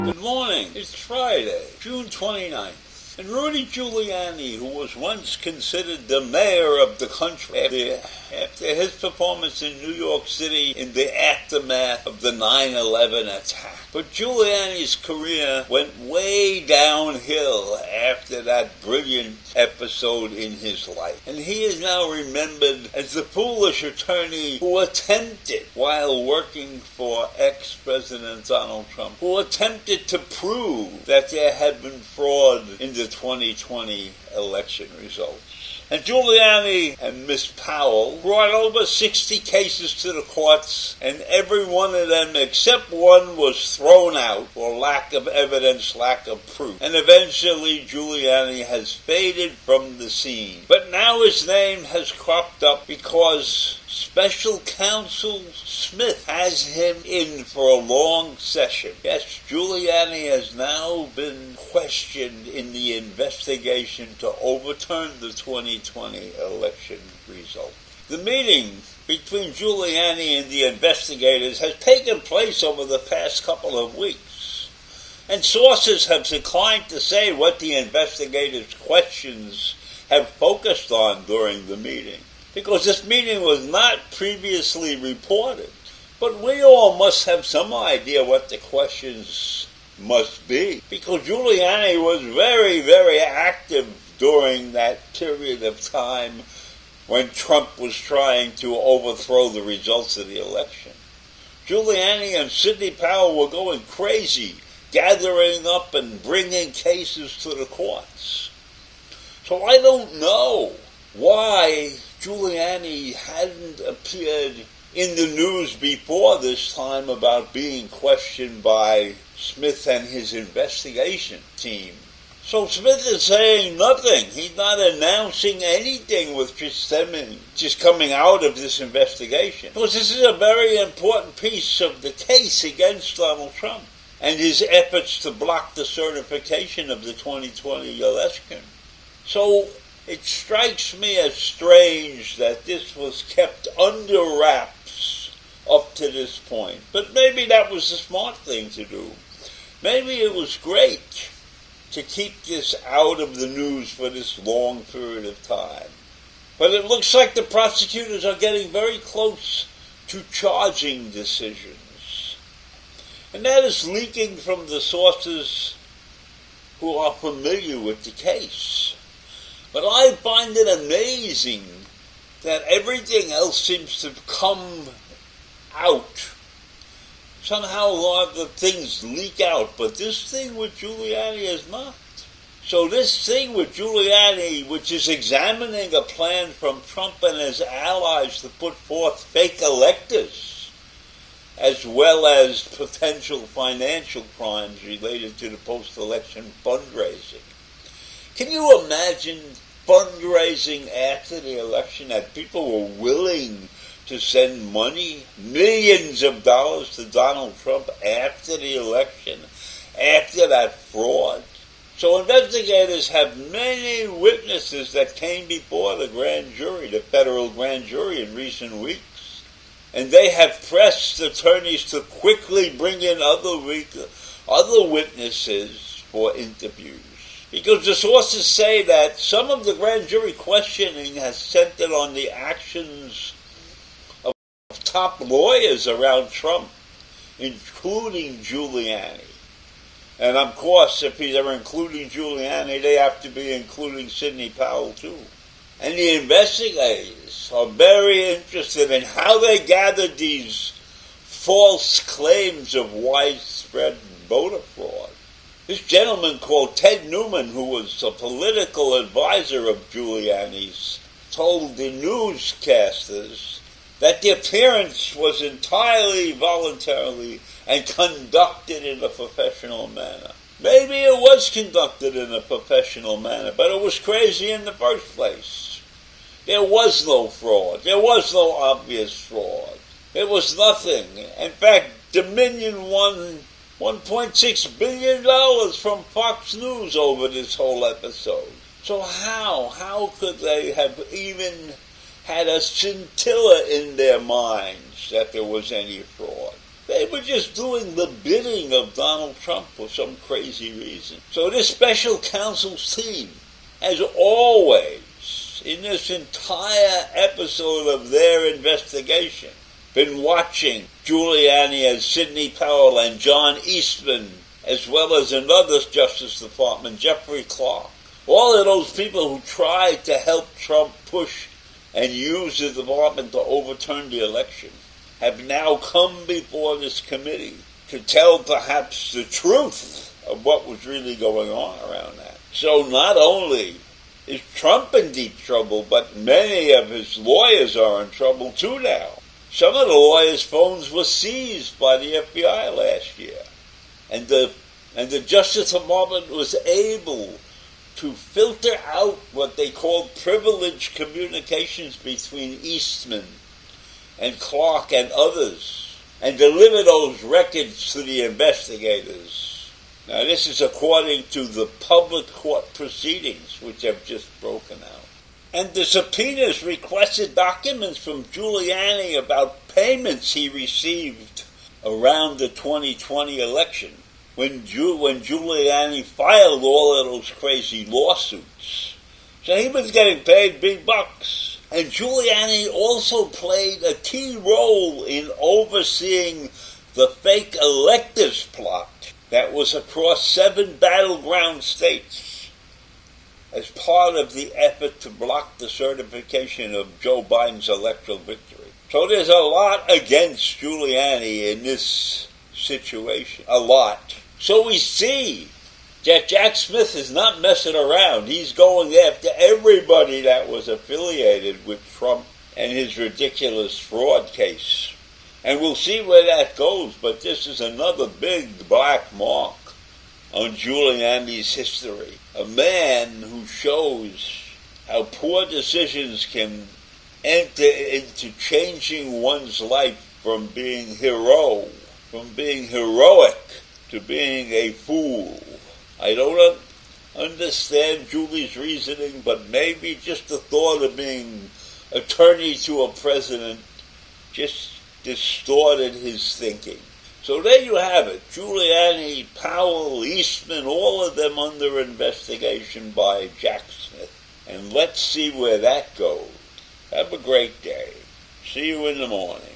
Good morning. It's Friday, June 29th. And Rudy Giuliani, who was once considered the mayor of the country after his performance in New York City in the aftermath of the 9/11 attack. But Giuliani's career went way downhill after that brilliant episode in his life. And he is now remembered as the foolish attorney who attempted, while working for ex-President Donald Trump, who attempted to prove that there had been fraud in the 2020 election results. And Giuliani and Miss Powell brought over 60 cases to the courts, and every one of them except one was thrown out for lack of evidence, lack of proof. And eventually Giuliani has faded from the scene. But now his name has cropped up because Special Counsel Smith has him in for a long session. Yes, Giuliani has now been questioned in the investigation to overturn the 2020 election result. The meeting between Giuliani and the investigators has taken place over the past couple of weeks, and sources have declined to say what the investigators' questions have focused on during the meeting, because this meeting was not previously reported. But we all must have some idea what the questions must be, because Giuliani was very, very active during that period of time when Trump was trying to overthrow the results of the election. Giuliani and Sidney Powell were going crazy, gathering up and bringing cases to the courts. So I don't know why Giuliani hadn't appeared in the news before this time about being questioned by Smith and his investigation team. So Smith is saying nothing. He's not announcing anything with just coming out of this investigation. Because this is a very important piece of the case against Donald Trump and his efforts to block the certification of the 2020 election. So it strikes me as strange that this was kept under wraps up to this point. But maybe that was the smart thing to do. Maybe it was great to keep this out of the news for this long period of time. But it looks like the prosecutors are getting very close to charging decisions. And that is leaking from the sources who are familiar with the case. But I find it amazing that everything else seems to come out. Somehow a lot of the things leak out, but this thing with Giuliani is not. So this thing with Giuliani, which is examining a plan from Trump and his allies to put forth fake electors, as well as potential financial crimes related to the post-election fundraising. Can you imagine fundraising after the election, that people were willing to send money, millions of dollars, to Donald Trump after the election, after that fraud? So investigators have many witnesses that came before the grand jury, the federal grand jury, in recent weeks. And they have pressed attorneys to quickly bring in other witnesses for interviews. Because the sources say that some of the grand jury questioning has centered on the actions of top lawyers around Trump, including Giuliani. And of course, if they're including Giuliani, they have to be including Sidney Powell too. And the investigators are very interested in how they gathered these false claims of widespread voter fraud. This gentleman called Ted Newman, who was a political advisor of Giuliani's, told the newscasters that the appearance was entirely voluntarily and conducted in a professional manner. Maybe it was conducted in a professional manner, but it was crazy in the first place. There was no fraud. There was no obvious fraud. It was nothing. In fact, Dominion won $1.6 billion from Fox News over this whole episode. So how could they have even had a scintilla in their minds that there was any fraud? They were just doing the bidding of Donald Trump for some crazy reason. So this special counsel's team, as always, in this entire episode of their investigation, been watching Giuliani as Sidney Powell and John Eastman, as well as another Justice Department, Jeffrey Clark. All of those people who tried to help Trump push and use the department to overturn the election have now come before this committee to tell perhaps the truth of what was really going on around that. So not only is Trump in deep trouble, but many of his lawyers are in trouble too now. Some of the lawyers' phones were seized by the FBI last year, and the Justice Department was able to filter out what they called privileged communications between Eastman and Clark and others, and deliver those records to the investigators. Now this is according to the public court proceedings, which have just broken out. And the subpoenas requested documents from Giuliani about payments he received around the 2020 election, when Giuliani filed all of those crazy lawsuits. So he was getting paid big bucks. And Giuliani also played a key role in overseeing the fake electives plot that was across 7 battleground states as part of the effort to block the certification of Joe Biden's electoral victory. So there's a lot against Giuliani in this situation. A lot. So we see that Jack Smith is not messing around. He's going after everybody that was affiliated with Trump and his ridiculous fraud case. And we'll see where that goes, but this is another big black mark on Giuliani's history. A man who shows how poor decisions can enter into changing one's life from being heroic to being a fool. I don't understand Julie's reasoning, but maybe just the thought of being attorney to a president just distorted his thinking. So there you have it. Giuliani, Powell, Eastman, all of them under investigation by Jack Smith. And let's see where that goes. Have a great day. See you in the morning.